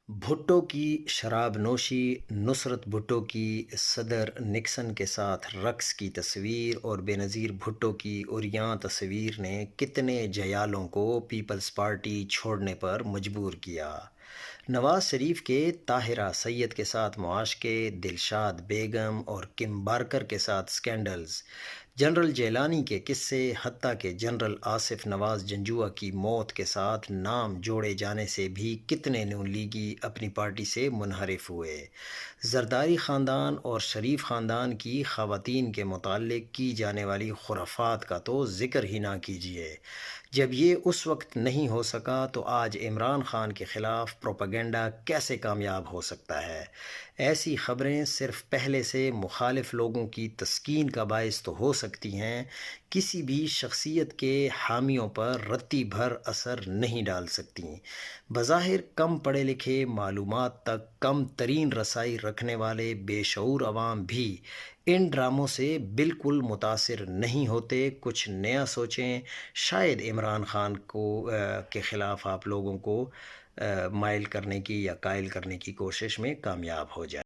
بھٹو کی شراب نوشی، نصرت بھٹو کی صدر نکسن کے ساتھ رقص کی تصویر اور بینظیر بھٹو کی عریاں تصویر نے کتنے جیالوں کو پیپلز پارٹی چھوڑنے پر مجبور کیا۔ نواز شریف کے طاہرہ سید کے ساتھ معاشقے، دلشاد بیگم اور کم بارکر کے ساتھ سکینڈلز، جنرل جیلانی کے قصے، حتیٰ کہ جنرل آصف نواز جنجوعہ کی موت کے ساتھ نام جوڑے جانے سے بھی کتنے نون لیگی اپنی پارٹی سے منحرف ہوئے۔ زرداری خاندان اور شریف خاندان کی خواتین کے متعلق کی جانے والی خرافات کا تو ذکر ہی نہ کیجیے۔ جب یہ اس وقت نہیں ہو سکا تو آج عمران خان کے خلاف پروپیگنڈا کیسے کامیاب ہو سکتا ہے؟ ایسی خبریں صرف پہلے سے مخالف لوگوں کی تسکین کا باعث تو ہو سکتی ہیں، کسی بھی شخصیت کے حامیوں پر رتی بھر اثر نہیں ڈال سکتیں۔ بظاہر کم پڑھے لکھے، معلومات تک کم ترین رسائی رکھنے والے بے شعور عوام بھی ان ڈراموں سے بالکل متاثر نہیں ہوتے۔ کچھ نیا سوچیں، شاید عمران خان کے خلاف آپ لوگوں کو مائل کرنے کی یا قائل کرنے کی کوشش میں کامیاب ہو جائے۔